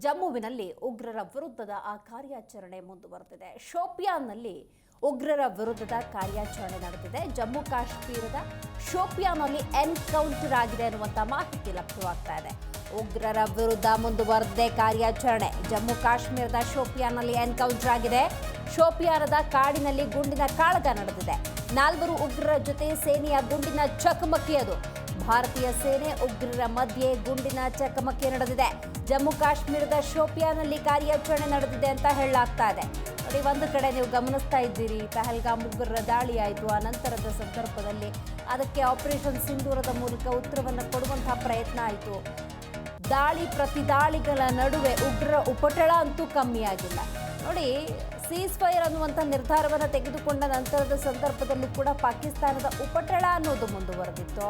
ಜಮ್ಮುವಿನಲ್ಲಿ ಉಗ್ರರ ವಿರುದ್ಧದ ಆ ಕಾರ್ಯಾಚರಣೆ ಮುಂದುವರೆದಿದೆ. ಶೋಪಿಯಾನ್ನಲ್ಲಿ ಉಗ್ರರ ವಿರುದ್ಧದ ಕಾರ್ಯಾಚರಣೆ ನಡೆದಿದೆ. ಜಮ್ಮು ಕಾಶ್ಮೀರದ ಶೋಪಿಯಾನ್ನಲ್ಲಿ ಎನ್ಕೌಂಟರ್ ಆಗಿದೆ ಅನ್ನುವಂಥ ಮಾಹಿತಿ ಲಭ್ಯವಾಗ್ತಾ ಇದೆ. ಉಗ್ರರ ವಿರುದ್ಧ ಮುಂದುವರೆದಿದೆ ಕಾರ್ಯಾಚರಣೆ. ಜಮ್ಮು ಕಾಶ್ಮೀರದ ಶೋಪಿಯಾನ್ನಲ್ಲಿ ಎನ್ಕೌಂಟರ್ ಆಗಿದೆ. ಶೋಪಿಯಾನದ ಕಾಡಿನಲ್ಲಿ ಗುಂಡಿನ ಕಾಳಗ ನಡೆದಿದೆ. 4 ಉಗ್ರರ ಜೊತೆ ಸೇನೆಯ ಗುಂಡಿನ ಚಕಮಕಿ. ಅದು ಭಾರತೀಯ ಸೇನೆ ಉಗ್ರರ ಮಧ್ಯೆ ಗುಂಡಿನ ಚಕಮಕಿ ನಡೆದಿದೆ. ಜಮ್ಮು ಕಾಶ್ಮೀರದ ಶೋಪಿಯಾನ್ನಲ್ಲಿ ಕಾರ್ಯಾಚರಣೆ ನಡೆದಿದೆ ಅಂತ ಹೇಳಲಾಗ್ತಾ ಇದೆ. ನೋಡಿ, ಒಂದು ಕಡೆ ನೀವು ಗಮನಿಸ್ತಾ ಇದ್ದೀರಿ, ಪಹಲ್ಗಾಮ್ ಉಗ್ರರ ದಾಳಿ ಆಯಿತು. ಆ ನಂತರದ ಸಂದರ್ಭದಲ್ಲಿ ಅದಕ್ಕೆ ಆಪರೇಷನ್ ಸಿಂಧೂರದ ಮೂಲಕ ಉತ್ತರವನ್ನು ಕೊಡುವಂತಹ ಪ್ರಯತ್ನ ಆಯಿತು. ದಾಳಿ ಪ್ರತಿದಾಳಿಗಳ ನಡುವೆ ಉಗ್ರರ ಉಪಟಳ ಅಂತೂ ಕಮ್ಮಿಯಾಗಿಲ್ಲ. ನೋಡಿ, ಸೀಸ್ ಫೈರ್ ಅನ್ನುವಂಥ ನಿರ್ಧಾರವನ್ನು ತೆಗೆದುಕೊಂಡ ನಂತರದ ಸಂದರ್ಭದಲ್ಲೂ ಕೂಡ ಪಾಕಿಸ್ತಾನದ ಉಪಟಳ ಅನ್ನೋದು ಮುಂದುವರೆದಿತ್ತು.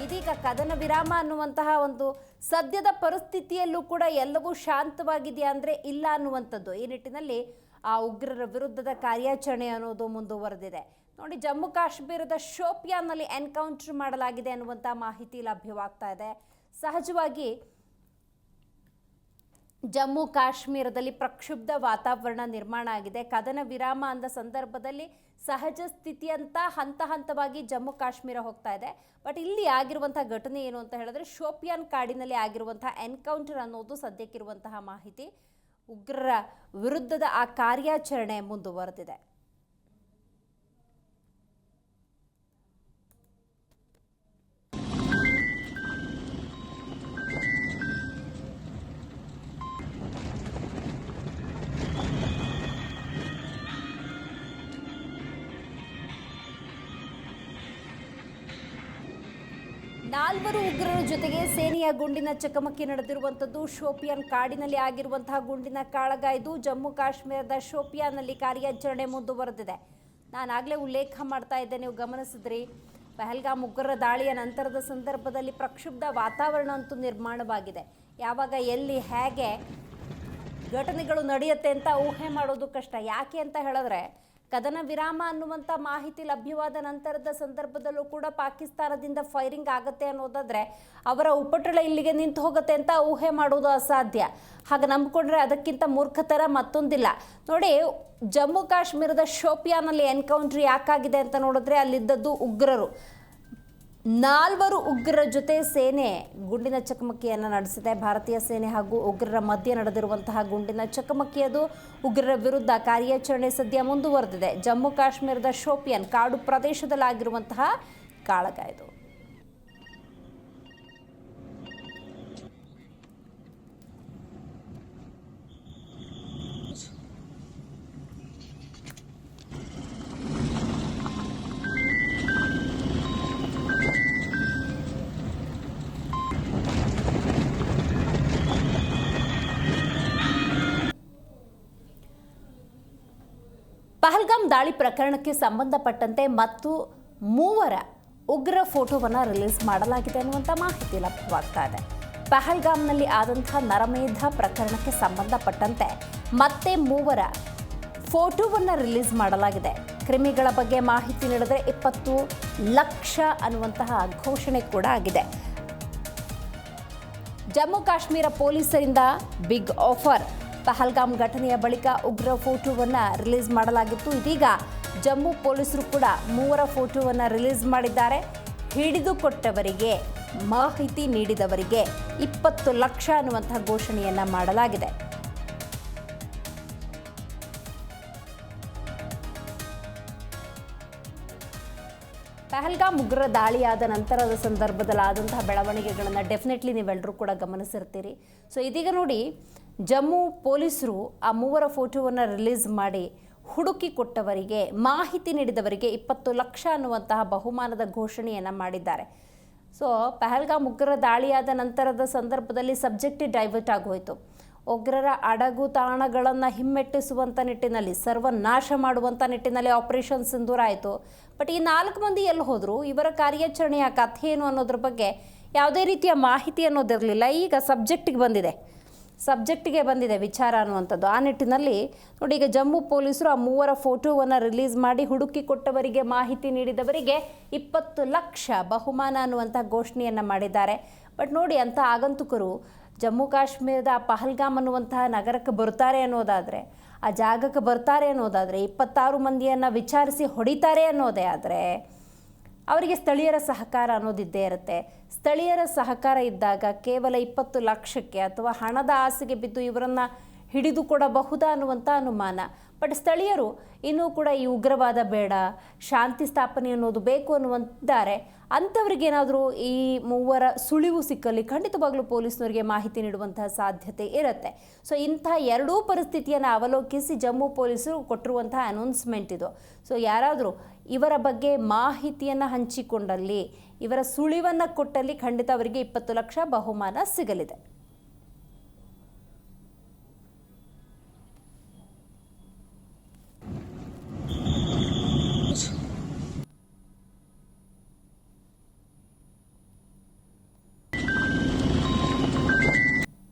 ಇದೀಗ ಕದನ ವಿರಾಮ ಅನ್ನುವಂತಹ ಒಂದು ಸದ್ಯದ ಪರಿಸ್ಥಿತಿಯಲ್ಲೂ ಕೂಡ ಎಲ್ಲವೂ ಶಾಂತವಾಗಿದೆಯಾ ಅಂದರೆ ಇಲ್ಲ ಅನ್ನುವಂಥದ್ದು. ಈ ನಿಟ್ಟಿನಲ್ಲಿ ಆ ಉಗ್ರರ ವಿರುದ್ಧದ ಕಾರ್ಯಾಚರಣೆ ಅನ್ನೋದು ಮುಂದುವರೆದಿದೆ. ನೋಡಿ, ಜಮ್ಮು ಕಾಶ್ಮೀರದ ಶೋಪಿಯಾನ್ನಲ್ಲಿ ಎನ್ಕೌಂಟರ್ ಮಾಡಲಾಗಿದೆ ಅನ್ನುವಂಥ ಮಾಹಿತಿ ಲಭ್ಯವಾಗ್ತಾ ಇದೆ. ಸಹಜವಾಗಿ ಜಮ್ಮು ಕಾಶ್ಮೀರದಲ್ಲಿ ಪ್ರಕ್ಷುಬ್ಧ ವಾತಾವರಣ ನಿರ್ಮಾಣ ಆಗಿದೆ. ಕದನ ವಿರಾಮ ಅಂದ ಸಂದರ್ಭದಲ್ಲಿ ಸಹಜ ಸ್ಥಿತಿಯಂತ ಹಂತ ಹಂತವಾಗಿ ಜಮ್ಮು ಕಾಶ್ಮೀರ ಹೋಗ್ತಾ ಇದೆ. ಬಟ್ ಇಲ್ಲಿ ಆಗಿರುವಂತಹ ಘಟನೆ ಏನು ಅಂತ ಹೇಳಿದ್ರೆ, ಶೋಪಿಯಾನ್ ಕಾಡಿನಲ್ಲಿ ಆಗಿರುವಂತಹ ಎನ್ಕೌಂಟರ್ ಅನ್ನೋದು ಸದ್ಯಕ್ಕಿರುವಂತಹ ಮಾಹಿತಿ. ಉಗ್ರರ ವಿರುದ್ಧದ ಆ ಕಾರ್ಯಾಚರಣೆ ಮುಂದುವರೆದಿದೆ. ನಾಲ್ವರು ಉಗ್ರರ ಜೊತೆಗೆ ಸೇನೆಯ ಗುಂಡಿನ ಚಕಮಕಿ ನಡೆದಿರುವಂಥದ್ದು. ಶೋಪಿಯಾನ್ ಕಾಡಿನಲ್ಲಿ ಆಗಿರುವಂತಹ ಗುಂಡಿನ ಕಾಳಗ ಇದು. ಜಮ್ಮು ಕಾಶ್ಮೀರದ ಶೋಪಿಯಾನ್ನಲ್ಲಿ ಕಾರ್ಯಾಚರಣೆ ಮುಂದುವರೆದಿದೆ. ನಾನಾಗಲೇ ಉಲ್ಲೇಖ ಮಾಡ್ತಾ ಇದ್ದೆ, ನೀವು ಗಮನಿಸಿದ್ರಿ, ಪಹಲ್ಗಾಮ್ ಉಗ್ರರ ದಾಳಿಯ ನಂತರದ ಸಂದರ್ಭದಲ್ಲಿ ಪ್ರಕ್ಷುಬ್ಧ ವಾತಾವರಣ ಅಂತೂ ನಿರ್ಮಾಣವಾಗಿದೆ. ಯಾವಾಗ ಎಲ್ಲಿ ಹೇಗೆ ಘಟನೆಗಳು ನಡೆಯುತ್ತೆ ಅಂತ ಊಹೆ ಮಾಡೋದು ಕಷ್ಟ. ಯಾಕೆ ಅಂತ ಹೇಳಿದ್ರೆ, ಕದನ ವಿರಾಮ ಅನ್ನುವಂಥ ಮಾಹಿತಿ ಲಭ್ಯವಾದ ನಂತರದ ಸಂದರ್ಭದಲ್ಲೂ ಕೂಡ ಪಾಕಿಸ್ತಾನದಿಂದ ಫೈರಿಂಗ್ ಆಗುತ್ತೆ ಅನ್ನೋದಾದ್ರೆ ಅವರ ಉಪಟಳ ಇಲ್ಲಿಗೆ ನಿಂತು ಹೋಗುತ್ತೆ ಅಂತ ಊಹೆ ಮಾಡೋದು ಅಸಾಧ್ಯ. ಹಾಗೆ ನಂಬಿಕೊಂಡ್ರೆ ಅದಕ್ಕಿಂತ ಮೂರ್ಖತರ ಮತ್ತೊಂದಿಲ್ಲ. ನೋಡಿ, ಜಮ್ಮು ಕಾಶ್ಮೀರದ ಶೋಪಿಯಾನಲ್ಲಿ ಎನ್ಕೌಂಟರ್ ಯಾಕಾಗಿದೆ ಅಂತ ನೋಡಿದ್ರೆ, ಅಲ್ಲಿದ್ದದ್ದು ಉಗ್ರರು. 4 ಉಗ್ರರ ಜೊತೆ ಸೇನೆ ಗುಂಡಿನ ಚಕಮಕಿಯನ್ನು ನಡೆಸಿದೆ. ಭಾರತೀಯ ಸೇನೆ ಹಾಗೂ ಉಗ್ರರ ಮಧ್ಯೆ ನಡೆದಿರುವಂತಹ ಗುಂಡಿನ ಚಕಮಕಿ ಅದು. ಉಗ್ರರ ವಿರುದ್ಧ ಕಾರ್ಯಾಚರಣೆ ಸದ್ಯ ಮುಂದುವರೆದಿದೆ. ಜಮ್ಮು ಕಾಶ್ಮೀರದ ಶೋಪಿಯಾನ್ ಕಾಡು ಪ್ರದೇಶದಲ್ಲಾಗಿರುವಂತಹ ಕಾಳಗ ಇದು. ಪಹಲ್ಗಾಮ್ ದಾಳಿ ಪ್ರಕರಣಕ್ಕೆ ಸಂಬಂಧಪಟ್ಟಂತೆ ಮತ್ತು 3 ಉಗ್ರ ಫೋಟೋವನ್ನು ರಿಲೀಸ್ ಮಾಡಲಾಗಿದೆ ಅನ್ನುವಂಥ ಮಾಹಿತಿ ಲಭ್ಯವಾಗ್ತಾ ಇದೆ. ಪಹಲ್ಗಾಮ್ನಲ್ಲಿ ಆದಂತಹ ನರಮೇಧ ಪ್ರಕರಣಕ್ಕೆ ಸಂಬಂಧಪಟ್ಟಂತೆ ಮತ್ತೆ 3 ಫೋಟೋವನ್ನು ರಿಲೀಸ್ ಮಾಡಲಾಗಿದೆ. ಕ್ರಿಮಿಗಳ ಬಗ್ಗೆ ಮಾಹಿತಿ ನೀಡಿದ್ರೆ 20 ಲಕ್ಷ ಅನ್ನುವಂತಹ ಘೋಷಣೆ ಕೂಡ ಆಗಿದೆ. ಜಮ್ಮು ಕಾಶ್ಮೀರ ಪೊಲೀಸರಿಂದ ಬಿಗ್ ಆಫರ್. ಪಹಲ್ಗಾಮ್ ಘಟನೆಯ ಬಳಿಕ ಉಗ್ರ ಫೋಟೋವನ್ನು ರಿಲೀಸ್ ಮಾಡಲಾಗಿತ್ತು. ಇದೀಗ ಜಮ್ಮು ಪೊಲೀಸರು ಕೂಡ 3 ಫೋಟೋವನ್ನು ರಿಲೀಸ್ ಮಾಡಿದ್ದಾರೆ. ಹಿಡಿದುಕೊಟ್ಟವರಿಗೆ, ಮಾಹಿತಿ ನೀಡಿದವರಿಗೆ 20 ಲಕ್ಷ ಅನ್ನುವಂತಹ ಘೋಷಣೆಯನ್ನು ಮಾಡಲಾಗಿದೆ. ಪಹಲ್ಗಾಮ್ ಉಗ್ರ ದಾಳಿಯಾದ ನಂತರದ ಸಂದರ್ಭದಲ್ಲಿ ಆದಂತಹ ಬೆಳವಣಿಗೆಗಳನ್ನು ಡೆಫಿನೆಟ್ಲಿ ನೀವೆಲ್ಲರೂ ಕೂಡ ಗಮನಿಸಿರ್ತೀರಿ. ಸೊ ಇದೀಗ ನೋಡಿ, ಜಮ್ಮು ಪೊಲೀಸರು ಆ 3 ಫೋಟೋವನ್ನು ರಿಲೀಸ್ ಮಾಡಿ ಹುಡುಕಿ ಕೊಟ್ಟವರಿಗೆ, ಮಾಹಿತಿ ನೀಡಿದವರಿಗೆ 20 ಲಕ್ಷ ಅನ್ನುವಂತಹ ಬಹುಮಾನದ ಘೋಷಣೆಯನ್ನು ಮಾಡಿದ್ದಾರೆ. ಸೊ ಪಹಲ್ಗಾಮ್ ಉಗ್ರ ದಾಳಿಯಾದ ನಂತರದ ಸಂದರ್ಭದಲ್ಲಿ ಸಬ್ಜೆಕ್ಟ್ ಡೈವರ್ಟ್ ಆಗೋಯಿತು. ಉಗ್ರರ ಅಡಗು ತಾಣಗಳನ್ನು ಹಿಮ್ಮೆಟ್ಟಿಸುವಂಥ ನಿಟ್ಟಿನಲ್ಲಿ, ಸರ್ವನಾಶ ಮಾಡುವಂಥ ನಿಟ್ಟಿನಲ್ಲಿ ಆಪರೇಷನ್ ಸಿಂಧೂರ ಆಯಿತು. ಬಟ್ ಈ 4 ಮಂದಿ ಎಲ್ಲಿ ಹೋದರು, ಇವರ ಕಾರ್ಯಾಚರಣೆಯ ಕಥೆ ಏನು ಅನ್ನೋದ್ರ ಬಗ್ಗೆ ಯಾವುದೇ ರೀತಿಯ ಮಾಹಿತಿ ಅನ್ನೋದಿರಲಿಲ್ಲ. ಈಗ ಸಬ್ಜೆಕ್ಟಿಗೆ ಬಂದಿದೆ ವಿಚಾರ ಅನ್ನುವಂಥದ್ದು. ಆ ನಿಟ್ಟಿನಲ್ಲಿ ನೋಡಿ, ಈಗ ಜಮ್ಮು ಪೊಲೀಸರು ಆ 3 ಫೋಟೋವನ್ನು ರಿಲೀಸ್ ಮಾಡಿ ಹುಡುಕಿ ಕೊಟ್ಟವರಿಗೆ, ಮಾಹಿತಿ ನೀಡಿದವರಿಗೆ 20 ಲಕ್ಷ ಬಹುಮಾನ ಅನ್ನುವಂಥ ಘೋಷಣೆಯನ್ನು ಮಾಡಿದ್ದಾರೆ. ಬಟ್ ನೋಡಿ, ಅಂಥ ಆಗಂತುಕರು ಜಮ್ಮು ಕಾಶ್ಮೀರದ ಪಹಲ್ಗಾಮ್ ಅನ್ನುವಂತಹ ನಗರಕ್ಕೆ ಬರ್ತಾರೆ ಅನ್ನೋದಾದರೆ, ಆ ಜಾಗಕ್ಕೆ ಬರ್ತಾರೆ ಅನ್ನೋದಾದರೆ, 26 ಮಂದಿಯನ್ನು ವಿಚಾರಿಸಿ ಹೊಡಿತಾರೆ ಅನ್ನೋದೇ ಆದರೆ ಅವರಿಗೆ ಸ್ಥಳೀಯರ ಸಹಕಾರ ಅನ್ನೋದಿದ್ದೇ ಇರುತ್ತೆ. ಸ್ಥಳೀಯರ ಸಹಕಾರ ಇದ್ದಾಗ ಕೇವಲ 20 ಲಕ್ಷಕ್ಕೆ ಅಥವಾ ಹಣದ ಆಸೆಗೆ ಬಿದ್ದು ಇವರನ್ನು ಹಿಡಿದುಕೊಡಬಹುದಾ ಅನ್ನುವಂಥ ಅನುಮಾನ. ಬಟ್ ಸ್ಥಳೀಯರು ಇನ್ನೂ ಕೂಡ ಈ ಉಗ್ರವಾದ ಬೇಡ, ಶಾಂತಿ ಸ್ಥಾಪನೆ ಅನ್ನೋದು ಬೇಕು ಅನ್ನುವಂತಿದ್ದಾರೆ. ಅಂಥವ್ರಿಗೇನಾದರೂ ಈ ಮೂವರ ಸುಳಿವು ಸಿಕ್ಕಲ್ಲಿ ಖಂಡಿತವಾಗ್ಲೂ ಪೊಲೀಸ್ನವರಿಗೆ ಮಾಹಿತಿ ನೀಡುವಂತಹ ಸಾಧ್ಯತೆ ಇರುತ್ತೆ. ಸೊ ಇಂಥ ಎರಡೂ ಪರಿಸ್ಥಿತಿಯನ್ನು ಅವಲೋಕಿಸಿ ಜಮ್ಮು ಪೊಲೀಸರು ಕೊಟ್ಟಿರುವಂತಹ ಅನೌನ್ಸ್ಮೆಂಟ್ ಇದು. ಸೊ ಯಾರಾದರೂ ಇವರ ಬಗ್ಗೆ ಮಾಹಿತಿಯನ್ನು ಹಂಚಿಕೊಂಡಲ್ಲಿ, ಇವರ ಸುಳಿವನ್ನು ಕೊಟ್ಟಲ್ಲಿ ಖಂಡಿತ ಅವರಿಗೆ 20 ಲಕ್ಷ ಬಹುಮಾನ ಸಿಗಲಿದೆ.